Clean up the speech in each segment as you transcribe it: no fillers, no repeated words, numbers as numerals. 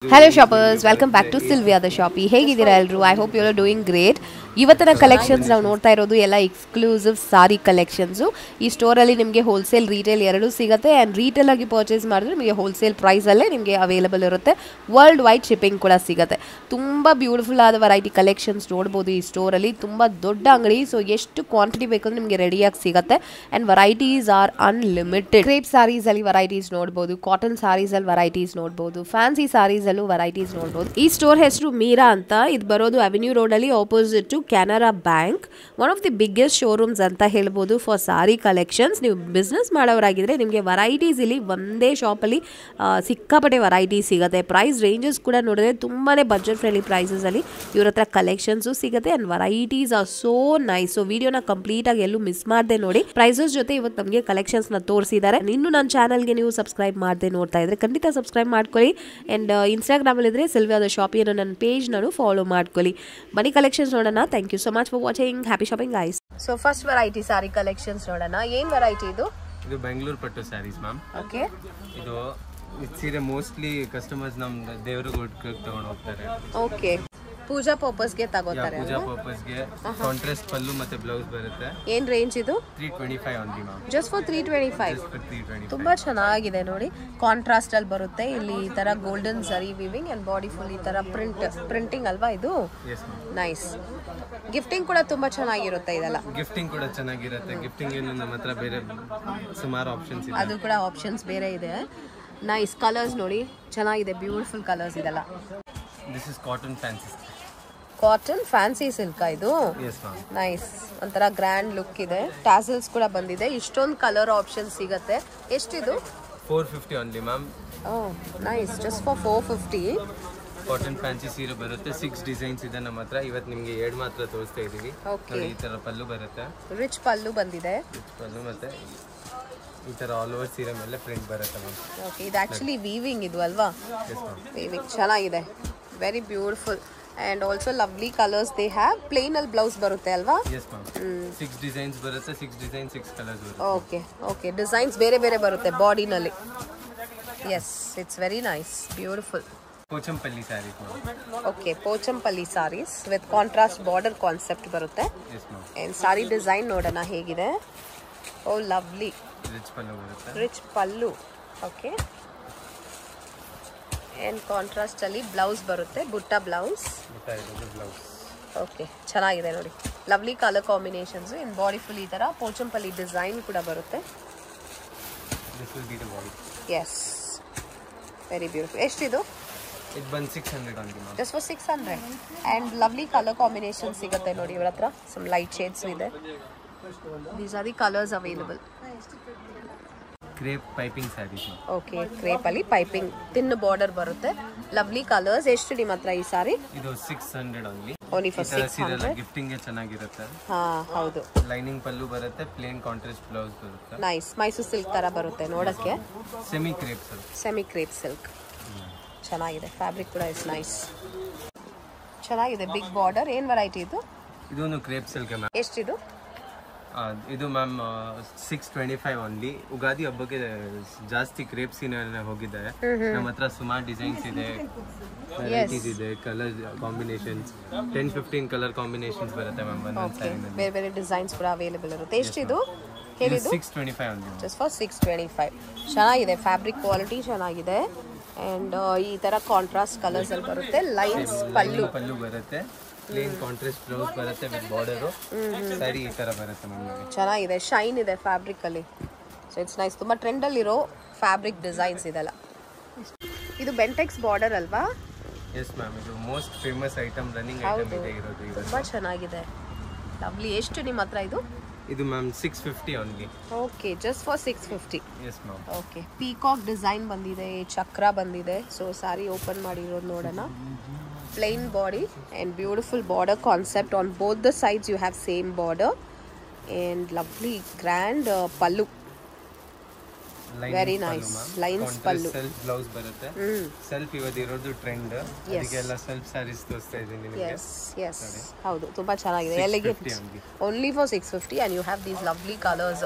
Hello shoppers, welcome back to Sylvia the Shoppy. ಹೇಗಿದ್ದೀರಾ ಎಲ್ಲರೂ? I hope you are doing great. ಇವತ್ತಿನ collections ನಾವು ನೋಡ್ತಾ ಇರೋದು ಎಲ್ಲ ಎಕ್ಸ್ಕ್ಲೂಸಿವ್ ಸಾರಿ ಕಲೆಕ್ಷನ್ಸು. ಈ ಸ್ಟೋರಲ್ಲಿ ನಿಮಗೆ ಹೋಲ್ಸೇಲ್ ರೀಟೇಲ್ ಎರಡೂ ಸಿಗುತ್ತೆ ಆ್ಯಂಡ್ ರೀಟೇಲ್ ಆಗಿ ಪರ್ಚೇಸ್ ಮಾಡಿದ್ರೆ ನಿಮಗೆ ಹೋಲ್ಸೇಲ್ ಪ್ರೈಸಲ್ಲೇ ನಿಮಗೆ ಅವೈಲೇಬಲ್ ಇರುತ್ತೆ. ವರ್ಲ್ಡ್ ವೈಡ್ ಶಿಪ್ಪಿಂಗ್ ಕೂಡ ಸಿಗುತ್ತೆ. ತುಂಬ ಬ್ಯೂಟಿಫುಲ್ ಆದ ವೆರೈಟಿ ಕಲೆಕ್ಷನ್ಸ್ ನೋಡ್ಬೋದು ಈ ಸ್ಟೋರಲ್ಲಿ. ತುಂಬ ದೊಡ್ಡ ಅಂಗಡಿ, ಸೊ ಎಷ್ಟು ಕ್ವಾಂಟಿಟಿ ಬೇಕಂದ್ರೆ ನಿಮಗೆ ರೆಡಿಯಾಗಿ ಸಿಗುತ್ತೆ and varieties are unlimited. Crepe ಸಾರೀಸಲ್ಲಿ ವೆರೈಟೀಸ್ ನೋಡ್ಬೋದು, ಕಾಟನ್ ಸಾರೀಸಲ್ಲಿ ವೆರೈಟೀಸ್ ನೋಡ್ಬೋದು, ಫ್ಯಾನ್ಸಿ ಸಾರೀಸ್ ವೆರೈಟೀಸ್ ನೋಡಬಹುದು. ಈ ಸ್ಟೋರ್ ಹೆಸರು ಮೀರಾ ಅಂತ. ಇದು ಬರೋದು ಅವೆನ್ಯೂ ರೋಡ್ ಅಲ್ಲಿ opposite to Canara bank. One of the biggest showrooms ಅಂತ ಹೇಳ್ಬೋದು ಫಾರ್ ಸಾರಿ ಕಲೆಕ್ಷನ್ಸ್. ನೀವು ಬಿಸ್ನೆಸ್ ಮಾಡೋರಾಗಿದ್ರೆ ನಿಮಗೆ ವೆರೈಟೀಸ್ ಇಲ್ಲಿ ಒಂದೇ ಶಾಪಲ್ಲಿ ಸಿಕ್ಕಾಪಟ್ಟೆ ವೆರೈಟೀಸ್ ಸಿಗುತ್ತೆ. ಪ್ರೈಸ್ ರೇಂಜಸ್ ಕೂಡ ನೋಡಿದ್ರೆ ತುಂಬಾನೇ ಬಜೆಟ್ ಫ್ರೆಂಡ್ಲಿ ಪ್ರೈಸಸ್ ಅಲ್ಲಿ ಇವ್ರ ಹತ್ರ ಕಲೆಕ್ಷನ್ಸು ಸಿಗುತ್ತೆ and varieties are so nice. So ವಿಡಿಯೋನ ಕಂಪ್ಲೀಟ್ ಆಗಿ ಎಲ್ಲೂ ಮಿಸ್ ಮಾಡದೆ ನೋಡಿ. ಪ್ರೈಸಸ್ ಜೊತೆ ಇವತ್ತು ನಮಗೆ ಕಲೆಕ್ಷನ್ಸ್ ನ ತೋರಿಸಿದ್ದಾರೆ. ಇನ್ನು ನನ್ನ ಚಾನಲ್ಗೆ ನೀವು ಸಬ್ಸ್ಕ್ರೈಬ್ ಮಾಡದೆ ನೋಡ್ತಾ ಇದ್ರೆ ಖಂಡಿತ ಸಬ್ಸ್ಕ್ರೈಬ್ ಮಾಡ್ಕೊಳ್ಳಿ ಅಂಡ್ ಇನ್ಸ್ಟಾಗ್ರಾಮಲ್ಲಿ ಇದ್ರೆ ಸಿಲ್ವಿಯಾ ದ ಶಾಪಿ ಅನ್ನೋ ನನ್ನ ಪೇಜ್ ನಾನು ಫಾಲೋ ಮಾಡ್ಕೊಳ್ಳಿ. ಬನ್ನಿ ಕಲೆಕ್ಷನ್ಸ್ ನೋಡೋಣ. Thank you so much for watching. Happy shopping guys. So first variety sari collections ನೋಡೋಣ. ಏನ್ ವೆರೈಟಿ ಇದು? ಇದು ಬೆಂಗಳೂರು ಪಟ್ಟು ಸ್ಯಾರೀಸ್ ಮ್ಯಾಮ್. ಓಕೆ, ಇದು ಸೀರೆ ಮೋಸ್ಟ್ಲಿ ಕಸ್ಟಮರ್ಸ್ ನಮ್ಮ ದೇವ್ರಿಗೆ ತಗೊಂಡು ಹೋಗ್ತಾರೆ. ಓಕೆ, ಪೂಜಾ ಪರ್ಪಸ್ಗೆ ತಗೋತಾರೆ. ಪೂಜಾ ಪರ್ಪಸ್ಗೆ ಕಾಂಟ್ರಾಸ್ಟ್ ಪಲ್ಲು ಮತ್ತೆ ಬ್ಲೌಸ್ ಬರುತ್ತೆ. ಏನ್ ರೇಂಜ್ ಇದು? 325 ಓನ್ಲಿ ಮ್ಯಾಮ್. Just for 325. ತುಂಬಾ ಚೆನ್ನಾಗಿದೆ ನೋಡಿ. ಕಾಂಟ್ರಾಸ್ಟ್ ಅಲ್ಲಿ ಬರುತ್ತೆ. ಇಲ್ಲಿ ಈ ತರ ಗೋಲ್ಡನ್ ಜರಿ ವಿವಿಂಗ್ ಅಂಡ್ ಬಾಡಿ ಫುಲ್ ಈ ತರ ಪ್ರಿಂಟಿಂಗ್ ಅಲ್ವಾ ಇದು? Yes ma'am. ನೈಸ್. ಗಿಫ್ಟಿಂಗ್ ಕೂಡ ತುಂಬಾ ಚೆನ್ನಾಗಿರುತ್ತೆ ಇದೆಲ್ಲ. ಗಿಫ್ಟಿಂಗ್ ಕೂಡ ಚೆನ್ನಾಗಿರುತ್ತೆ. ಗಿಫ್ಟಿಂಗ್ ಏನು ನಮ್ಮ ಹತ್ರ ಬೇರೆ ಸುಮಾರು ಆಪ್ಷನ್ಸ್ ಇದೆ. ಅದು ಕೂಡ ಆಪ್ಷನ್ಸ್ ಬೇರೆ ಇದೆ. ನೈಸ್ ಕಲರ್ಸ್ ನೋಡಿ, ಚೆನ್ನಾಗಿದೆ. ಬ್ಯೂಟಿಫುಲ್ ಕಲರ್ಸ್ ಇದೆಲ್ಲ. This is cotton fancy. Cotton fancy silk ಇದು. Yes ma'am. ನೈಸ್. ಒಂಥರ ಗ್ರ್ಯಾಂಡ್ ಲುಕ್ ಇದೆ. ಟ್ಯಾಸಲ್ಸ್ ಕೂಡ ಬಂದಿದೆ. ಇಷ್ಟೊಂದು ಕಲರ್ ಆಪ್ಷನ್ ಸಿಗುತ್ತೆ. ಎಷ್ಟಿದು? 450 only ma'am. Oh nice. Just for 450. Cotton fancy ಸೀರೆ ಬರುತ್ತೆ. 6 ಡಿಸೈನ್ಸ್ ಇದೆ ನಮ್ಮ ಹತ್ರ. ಇವತ್ತು ನಿಮಗೆ 2 ಮಾತ್ರ ತೋರಿಸ್ತಾ ಇದೀವಿ. ಓಕೆ, ಈ ತರ ಪಲ್ಲು ಬರುತ್ತೆ. ರಿಚ್ ಪಲ್ಲು ಬಂದಿದೆ. ಪಲ್ಲು ಮತ್ತೆ ಈ ತರ ಆಲ್ ಓವರ್ ಸೀರೆ ಮೇಲೆ ಪ್ರಿಂಟ್ ಬರುತ್ತೆ ಮ್ಯಾಮ್. ಓಕೆ, ಇದು ಆಕ್ಚುಲಿ ವೀವಿಂಗ್ ಇದು ಅಲ್ವಾ? Yes ma'am. ವೀವಿಂಗ್ ಚೆನ್ನಾಗಿದೆ. Very beautiful and also lovely colors they have. plain al blouse barutte alva? Yes ma'am. 6 designs barutte. 6 designs 6 colors barutte. Okay, okay, designs bere bere barutte body nalli. Yes, it's very nice, beautiful. Pochampalli sarees ma'am. Okay, Pochampalli sarees with contrast border concept barutte. Yes ma'am. And saree design nodana hegide. Oh lovely. Rich pallu barutte. Rich pallu. Okay. And contrast ಅಲ್ಲಿ blouse ಬರುತ್ತೆ. ಬುಟ್ಟ blouse. Okay, ಚೆನ್ನಾಗಿದೆ ನೋಡಿ. Lovely colour combinations. In body full ಈ ತರ Pochampally design ಕೂಡ ಬರುತ್ತೆ. Yes, very beautiful. ಎಷ್ಟಿದು? ಇದು ಬಂದು 600 only ma'am. Just for 600. And lovely colour combination ಸಿಗುತ್ತೆ ನೋಡಿ ಇವರ ಹತ್ರ. ಸಮ್ ಲೈಟ್ ಶೇಡ್ಸ್ ಇದೆ. These are the colours available. Crepe piping sarees. Okay, crepe ಅಲ್ಲಿ ಪೈಪಿಂಗ್ ಥಿನ್ ಬಾರ್ಡರ್ ಬರುತ್ತೆ. Lovely colours. ಎಷ್ಟು ನಿಮ್ಮ ಹತ್ರ ಈ ಸಾರಿ? ಇದು 600 ಓನ್ಲಿ. Only for 600. ಗಿಫ್ಟಿಂಗ್ ಗೆ ಚೆನ್ನಾಗಿರುತ್ತೆ. ಹಾ ಹೌದು. ಲೈನಿಂಗ್ ಪಲ್ಲು ಬರುತ್ತೆ. ಪ್ಲೇನ್ ಕಾಂಟ್ರಾಸ್ಟ್ ಬ್ಲೌಸ್ ಬರುತ್ತೆ. ನೈಸ್. ಮೈಸೂರು ಸಿಲ್ಕ್ ತರ ಬರುತ್ತೆ ನೋಡಕ್ಕೆ. Semi crepe silk. Semi crepe silk ಚೆನ್ನಾಗಿದೆ. ಫ್ಯಾಬ್ರಿಕ್ ಕೂಡ ಇಸ್ ನೈಸ್. ಚೆನ್ನಾಗಿದೆ. Big border. ಏನ್ ವೆರೈಟಿ ಇದು? ಇದೊಂದು ಕ್ರೇಪ್ ಸಿಲ್ಕ್ ಮ್ಯಾಮ್. ಎಷ್ಟಿದು? ಇದು ಮ್ಯಾಮ್ 625 ಓನ್ಲಿ. ಉಗಾದಿ ಹಬ್ಬಕ್ಕೆ ಜಾಸ್ತಿ ಕ್ರೇಪ್ ಸೀರೆ ಹೋಗಿದ್ದಾರೆ. ನಮ್ಮ ಹತ್ರ ಸುಮಾರು ಡಿಸೈನ್ಸ್ ಇದೆ, ವೆರೈಟೀಸ್ ಇದೆ, ಕಲರ್ ಕಾಂಬಿನೇಷನ್ಸ್ 10-15 ಕಲರ್ ಕಾಂಬಿನೇಷನ್ಸ್ ಬರುತ್ತೆ ಮ್ಯಾಮ್ ಒಂದೊಂದು ಸ್ಯಾರಿ ಮೇಲೆ. ಬೇರೆ ಬೇರೆ ಡಿಸೈನ್ಸ್ ಕೂಡ ಅವೈಲೇಬಲ್ ಇರುತ್ತೆ. ಎಷ್ಟಿದು ಹೇಳಿದ್ದು? 625 ಓನ್ಲಿ. Just for 625. ಚೆನ್ನಾಗಿದೆ. ಫ್ಯಾಬ್ರಿಕ್ ಕ್ವಾಲಿಟಿ ಚೆನ್ನಾಗಿದೆ. ಅಂಡ್ ಈ ತರ ಕಾಂಟ್ರಾಸ್ಟ್ ಕಲರ್ಸ್ ಅಲ್ಲಿ ಬರುತ್ತೆ. ಲೈನ್ಸ್ ಪಲ್ಲು ಬರುತ್ತೆ. ಪ್ಲೇನ್ ಕಾಂಟ್ರಾಸ್ಟ್ ಬ್ಲೌಸ್ ಬರುತ್ತೆ ವಿತ್ ಬಾರ್ಡರ್. ಸ್ಯಾರಿ ಈ ತರ ಬರುತ್ತೆ ಮ್ಯಾಮ್. ಚೆನ್ನಾಗಿದೆ. ಶೈನ್ ಇದೆ ಫ್ಯಾಬ್ರಿಕ್ ಅಲ್ಲಿ. So it's nice. ತುಂಬಾ ಟ್ರೆಂಡ್ ಅಲ್ಲಿ ಇರೋ ಫ್ಯಾಬ್ರಿಕ್ ಡಿಸೈನ್ಸ್ ಇದೆಲ್ಲ. ಇದು ಬೆಂಟೆಕ್ಸ್ ಬಾರ್ಡರ್ ಅಲ್ವಾ? Yes ma'am. ಇದು most famous item, running item ಇದೆ ಇರೋದು ಇವತ್ತು. ತುಂಬಾ ಚೆನ್ನಾಗಿದೆ. ಲವ್ಲಿ. ಎಷ್ಟು ನಿಮ್ಮ ಹತ್ರ ಇದು? ಇದು ma'am 650 only. Okay, just for 650. Yes ma'am. Okay, peacock design ಬಂದಿದೆ, ಚಕ್ರ ಬಂದಿದೆ. ಸೊ ಸಾರಿ ಓಪನ್ ಮಾಡಿರೋದು ನೋಡೋಣ. plain body and beautiful border concept on both the sides. You have same border and lovely grand pallu. Very nice lines pallu self blouse ಬರುತ್ತೆ. Self ಇವತ್ತಿರೋದು trend, ಅದಕ್ಕೆಲ್ಲ self saris ತೋರಿಸ್ತಾ ಇದ್ದೀನಿ ನಿಮಗೆ. ಎಸ್ ಹೌದು ತುಂಬಾ ಚೆನ್ನಾಗಿದೆ. ಎಲ್ಲಿಗೆ only for 650 and you have these lovely colors.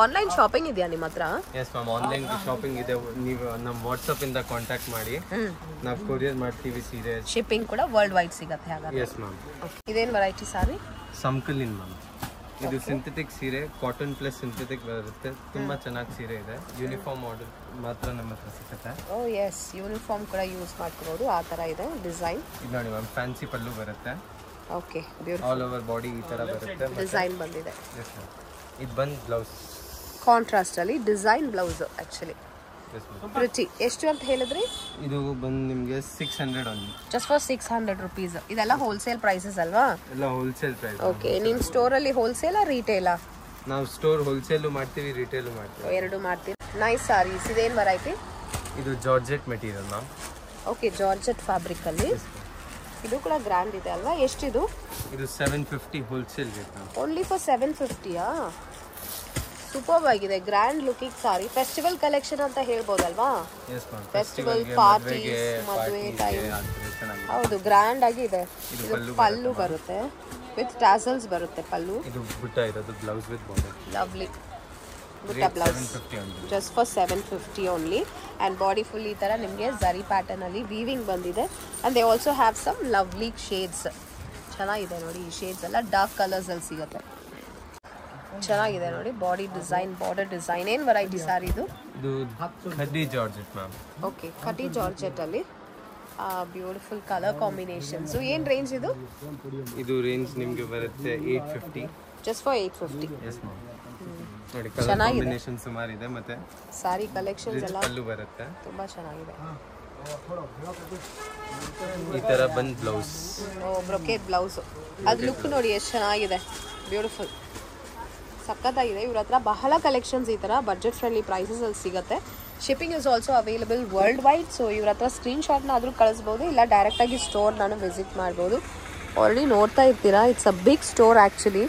Online shopping ಇದೆಯಾ ನಿಮ್ಮ ಹತ್ರ? ಎಸ್ ಮ್ಯಾಮ್, ಆನ್ಲೈನ್ ಶಾಪಿಂಗ್ ಇದೆ. ನೀವು ನಮ್ಮ ವಾಟ್ಸ್ಆಪ್ ಇಂದ ಕಾಂಟ್ಯಾಕ್ಟ್ ಮಾಡಿ, ನಾವು ಕೊರಿಯರ್ ಮಾಡ್ತೀವಿ ಸೀರೆ. ಶಿಪ್ಪಿಂಗ್ ಕೂಡ ವರ್ಲ್ಡ್ ವೈಡ್ ಸಿಗುತ್ತೆ ಹಾಗಾದ್ರೆ. Yes ma'am. ಇದೇನು ವೆರೈಟಿ ಸಾರಿ? ಸಂಕಲಿನ್ ಮ್ಯಾಮ್. ಇದು ಸಿಂಥೆಟಿಕ್ ಸೀರೆ, ಕಾಟನ್ ಪ್ಲಸ್ ಸಿಂಥೆಟಿಕ್ ಬರುತ್ತೆ. ತುಂಬಾ ಚೆನ್ನಾಗಿ ಸೀರೆ ಇದೆ. ಯೂನಿಫಾರ್ಮ್ ಮಾಡೆಲ್ ಮಾತ್ರ ನಮ್ಮ ಹತ್ರ ಸಿಗುತ್ತೆ. ಓ ಎಸ್, ಯೂನಿಫಾರ್ಮ್ ಕೂಡ ಯೂಸ್ ಮಾಡ್ಕೋಬಹುದು. ಆ ತರ ಇದೆ ಡಿಸೈನ್. ಇದು ನೋಡಿ ಮ್ಯಾಮ್, ಫ್ಯಾನ್ಸಿ ಪಲ್ಲು ಬರುತ್ತೆ. Okay, beautiful. All over body ಈ ತರ ಬರುತ್ತೆ. ಡಿಸೈನ್ ಬಂದಿದೆ. S ma'am. ಇದು ಬಂದು ಬ್ಲೌಸ್ ಕಾಂಟ್ರಾಸ್ಟ್ ಅಲ್ಲಿ ಡಿಸೈನ್ ಬ್ಲೌಸ್. Actually pretty. ಎಷ್ಟು ಅಂತ ಹೇಳಿದ್ರಿ? ಇದು ಬಂದು ನಿಮಗೆ 600 ಓನ್ಲಿ. Just for 600 rupees. ಇದೆಲ್ಲ ಹೋಲ್ಸೇಲ್ ಪ್ರೈಸಸ್ ಅಲ್ವಾ? ಎಲ್ಲ ಹೋಲ್ಸೇಲ್ ಪ್ರೈಸ್. ಓಕೆ, ನಿಮ್ಮ ಸ್ಟೋರ್ ಅಲ್ಲಿ ಹೋಲ್ಸೇಲ್ ರಿಟೇಲಾ? ನಾವು ಸ್ಟೋರ್ ಹೋಲ್ಸೇಲ್ ಮಾಡ್ತೀವಿ, ರಿಟೇಲ್ ಮಾಡ್ತೀವಿ, ಎರಡು ಮಾಡ್ತೀವಿ. ನೈಸ್ ಸಾರೀಸ್. ಇದೇನು ವೆರೈಟಿ? ಇದು georgette material ma'am. Okay, georgette fabric ಅಲ್ಲಿ. ಇದು ಕೂಡ ಗ್ರ್ಯಾಂಡ್ ಇದೆ ಅಲ್ವಾ? ಎಷ್ಟಿದು? ಇದು 750 wholesale rate ma'am. Only for 750ಯಾ? ಸೂಪರ್ ಆಗಿದೆ. Grand looking saree. Festival collection ಅಂತ ಹೇಳ್ಬೋದಲ್ವಾ? ಫೆಸ್ಟಿವಲ್ ಪಾರ್ಟೀಸ್, ಮದುವೆ ಟೈಮ್. ಹೌದು, ಗ್ರ್ಯಾಂಡ್ ಆಗಿ ಇದೆ. ಇದು ಪಲ್ಲು ಬರುತ್ತೆ ವಿತ್ ಟಾಸಲ್ಸ್ ಬರುತ್ತೆ. ಪಲ್ಲು ಇದು ಬುಟ್ಟ ಇರೋದು, blouse with border. Lovely butta blouse. Just for 750 only. And body full ಈ ಥರ ನಿಮಗೆ ಝರಿ ಪ್ಯಾಟರ್ನ್ ಅಲ್ಲಿ ವೀವಿಂಗ್ ಬಂದಿದೆ. And they also have some lovely shades. ಚೆನ್ನಾಗಿದೆ ನೋಡಿ, ಈ ಶೇಡ್ಸ್ ಎಲ್ಲ ಡಾರ್ಕ್ ಕಲರ್ಸ್ ಅಲ್ಲಿ ಸಿಗುತ್ತೆ. ಚೆನ್ನಾಗಿದೆ ನೋಡಿ, ಬಾಡಿ ಡಿಸೈನ್, ಬಾರ್ಡರ್ ಡಿಸೈನ್. ಏನು ವೆರೈಟಿ ಸಾರಿ ಇದು? ಇದು khaddi georgette ma'am. Okay, khaddi georgette ಅಲ್ಲಿ ಬ್ಯೂಟಿಫುಲ್ ಕಲರ್ ಕಾಂಬಿನೇಷನ್ಸ್. ಏನು ರೇಂಜ್ ಇದು? ಇದು ರೇಂಜ್ ನಿಮಗೆ ಬರುತ್ತೆ 850. Just for 850. Yes ma'am. ನೋಡಿ, ಕಲರ್ ಕಾಂಬಿನೇಷನ್ ಸುಮಾರು ಇದೆ. ಮತ್ತೆ ಸಾರಿ ಕಲೆಕ್ಷನ್ಸ್ ಎಲ್ಲ ಪಲ್ಲು ಬರುತ್ತೆ. ತುಂಬಾ ಚೆನ್ನಾಗಿದೆ. ಈ ತರ ಬಂದ್ ಬ್ಲೌಸ್. ಓ, ಬ್ರೊಕೇಟ್ ಬ್ಲೌಸ್. ಅದು ಲುಕ್ ನೋಡಿ ಎಷ್ಟು ಚೆನ್ನಾಗಿದೆ. ಬ್ಯೂಟಿಫುಲ್, ಸಕ್ಕತ್ತಾಗಿದೆ. ಇವ್ರ ಹತ್ರ ಬಹಳ ಕಲೆಕ್ಷನ್ಸ್ ಈ ಥರ ಬಜೆಟ್ ಫ್ರೆಂಡ್ಲಿ ಪ್ರೈಸಸಲ್ಲಿ ಸಿಗುತ್ತೆ. Shipping is also available world wide. So ಇವ್ರ ಹತ್ರ ಸ್ಕ್ರೀನ್ಶಾಟ್ನ ಆದರೂ ಕಳಿಸ್ಬೋದು, ಇಲ್ಲ ಡೈರೆಕ್ಟಾಗಿ ಸ್ಟೋರ್ ನಾನು ವಿಸಿಟ್ ಮಾಡ್ಬೋದು. ಆಲ್ರೆಡಿ ನೋಡ್ತಾ ಇರ್ತೀರಾ, it's a big store actually.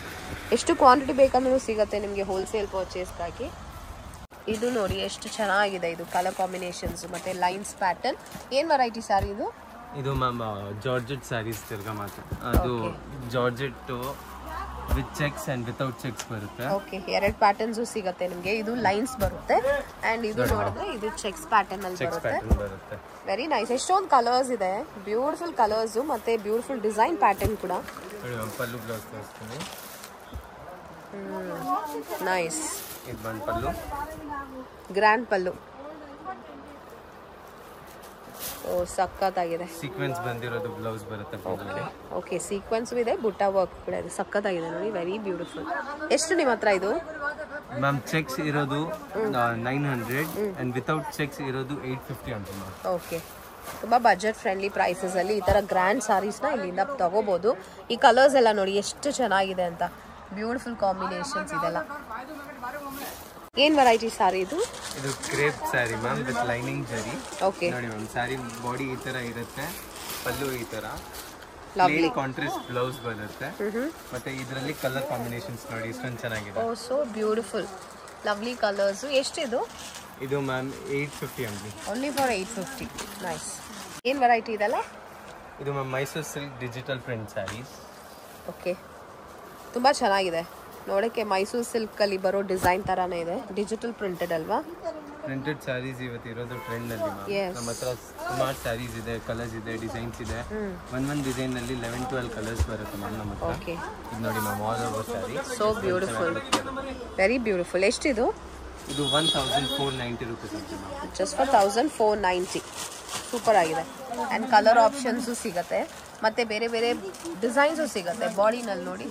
ಎಷ್ಟು ಕ್ವಾಂಟಿಟಿ ಬೇಕಂದ್ರೂ ಸಿಗುತ್ತೆ ನಿಮಗೆ ಹೋಲ್ಸೇಲ್ ಪರ್ಚೇಸ್ಗಾಗಿ. ಇದು ನೋಡಿ ಎಷ್ಟು ಚೆನ್ನಾಗಿದೆ. ಇದು ಕಲರ್ ಕಾಂಬಿನೇಷನ್ಸ್ ಮತ್ತು ಲೈನ್ಸ್ ಪ್ಯಾಟರ್ನ್. ಏನು ವೆರೈಟಿ ಸಾರಿ ಇದು? ಇದು ಮ್ಯಾಮ್ ಜಾರ್ಜೆಟ್ ಸ್ಯಾರೀಸ್ ತಿರ್ಗಾ ಮಾತ್ರ. ಅದು georgette with checks and without checks ಬರುತ್ತೆ. ಓಕೆ, ಎರಡು ಪ್ಯಾಟರ್ನ್ಸ್ ಸಿಗುತ್ತೆ ನಿಮಗೆ. ಇದು ಲೈನ್ಸ್ ಬರುತ್ತೆ ಅಂಡ್ ಇದು ನೋಡಿದ್ರೆ ಇದು ಚೆಕ್ಸ್ ಪ್ಯಾಟರ್ನ್ ಅಲ್ಲಿ ಬರುತ್ತೆ. Very nice. ಎಷ್ಟೊಂದು ಕಲರ್ಸ್ ಇದೆ, ಬ್ಯೂಟಿಫುಲ್ ಕಲರ್ಸ್ ಮತ್ತೆ ಬ್ಯೂಟಿಫುಲ್ ಡಿಸೈನ್ ಪ್ಯಾಟರ್ನ್ ಕೂಡ. ಪಲ್ಲು ಬ್ಲೌಸ್ ತೋರಿಸ್ತೀನಿ. ನೈಸ್. ಇದು ಬಂದು ಪಲ್ಲು, ಗ್ರ್ಯಾಂಡ್ ಪಲ್ಲು. ಓ, ಸಕ್ಕತ್ತಾಗಿದೆ. ಸೀಕ್ವೆನ್ಸ್ ಬಂದಿರೋದು ಬ್ಲೌಸ್ ಬರುತ್ತೆ. ಓಕೆ, ಸೀಕ್ವೆನ್ಸ್ ಇದೆ, ಬುಟ್ಟ ವರ್ಕ್ ಕೂಡ ಇದೆ. ಸಕ್ಕತ್ತಾಗಿದೆ ನೋಡಿ, ವೆರಿ ಬ್ಯೂಟಿಫುಲ್. ಎಷ್ಟು ನಿಮ್ಮ ಹತ್ರ ಇದು? ಮ್ಯಾಮ್ ಚೆಕ್ಸ್ ಇರೋದು 900 ಅಂಡ್ ವಿತೌಟ್ ಚೆಕ್ಸ್ ಇರೋದು 850 ಅಂತ ಮ್ಯಾಮ್. ಓಕೆ, ತುಂಬ ಬಜೆಟ್ ಫ್ರೆಂಡ್ಲಿ ಪ್ರೈಸಸ್ ಅಲ್ಲಿ ಈ ಥರ ಗ್ರ್ಯಾಂಡ್ ಸಾರೀಸ್ನ ಇಲ್ಲಿಂದ ತಗೋಬಹುದು. ಈ ಕಲರ್ಸ್ ಎಲ್ಲ ನೋಡಿ ಎಷ್ಟು ಚೆನ್ನಾಗಿದೆ ಅಂತ. ಬ್ಯೂಟಿಫುಲ್ ಕಾಂಬಿನೇಷನ್ಸ್ ಇದೆಲ್ಲ. ಏನು ವೆರೈಟಿ ಸಾರಿ ಇದು? ಇದು crepe sari ma'am with lining ಜರಿ. ಓಕೆ ನೋಡಿ ಮ್ಯಾಮ್, ಸ್ಯಾರಿ ಬಾಡಿ ಈ ತರ ಇರುತ್ತೆ, ಪಲ್ಲು ಈ ತರ, ಲವ್ಲಿ ಕಾಂಟ್ರಾಸ್ಟ್ ಬ್ಲೌಸ್ ಬರುತ್ತೆ. ಮತ್ತೆ ಇದರಲ್ಲಿ ಕಲರ್ ಕಾಂಬಿನೇಷನ್ಸ್ ನೋಡಿ ಇಷ್ಟೊಂದು ಚೆನ್ನಾಗಿದೆ. Oh, so beautiful, lovely colours. ಎಷ್ಟಿದು? ಇದು ma'am 850 only. Only for 850. Nice. ಏನು ವೆರೈಟಿ ಇದೆಲ್ಲ? ಇದು ma'am Mysore silk digital print saris. Okay, ತುಂಬ ಚೆನ್ನಾಗಿದೆ ನೋಡೋಕ್ಕೆ. ಮೈಸೂರು ಸಿಲ್ಕಲ್ಲಿ ಬರೋ ಡಿಸೈನ್ ಥರನೇ ಇದೆ, ಡಿಜಿಟಲ್ ಪ್ರಿಂಟೆಡ್ ಅಲ್ವಾ? ಪ್ರಿಂಟೆಡ್ ಸ್ಯಾರೀಸ್ ಇವತ್ತು ಇರೋದು ಟ್ರೆಂಡ್ ಅಲ್ಲಿ. ನಮ್ಮ ಹತ್ರ ಸುಮಾರು ಸ್ಯಾರೀಸ್ ಇದೆ, ಕಲರ್ಸ್ ಇದೆ, ಡಿಸೈನ್ಸ್ ಇದೆ. ಒಂದೊಂದು ಡಿಸೈನ್ ನಲ್ಲಿ 11-12 ಕಲರ್ಸ್ ಬರುತ್ತೆ ಮ್ಯಾಮ್ ನಮ್ಮ ಹತ್ರ. ಓಕೆ, ಇದು ನೋಡಿ ma'am, all over saree. So beautiful, very beautiful. ಎಷ್ಟಿದು? ಇದು 1490 ರುಪೀಸ್ ಅಂತ ಮ್ಯಾಮ್. Just for 1490. ಸೂಪರ್ ಆಗಿದೆ. ಆ್ಯಂಡ್ ಕಲರ್ ಆಪ್ಷನ್ಸು ಸಿಗುತ್ತೆ, ಮತ್ತೆ ಬೇರೆ ಬೇರೆ ಡಿಸೈನ್ಸು ಸಿಗುತ್ತೆ. ಬಾಡಿನಲ್ಲಿ ನೋಡಿ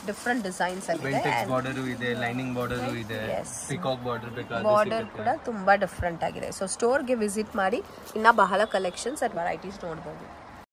ಡಿಫ್ರೆಂಟ್ ಡಿಸೈನ್ಸ್ ಅಲ್ಲಿ ಇದೆ. ಬಾರ್ಡರ್ ಇದೆ, ಲೈನಿಂಗ್ ಬಾರ್ಡರ್ ಇದೆ, ಪಿಕಾಕ್ ಬಾರ್ಡರ್ ಬೇಕಾದ್ರೆ ಬಾರ್ಡರ್ ಕೂಡ ತುಂಬಾ ಡಿಫ್ರೆಂಟ್ ಆಗಿದೆ. ಸೊ ಸ್ಟೋರ್ಗೆ ವಿಸಿಟ್ ಮಾಡಿ, ಇನ್ನ ಬಹಳ ಕಲೆಕ್ಷನ್ಸ್ ಅಂಡ್ ವೆರೈಟೀಸ್ ನೋಡ್ಬೋದು.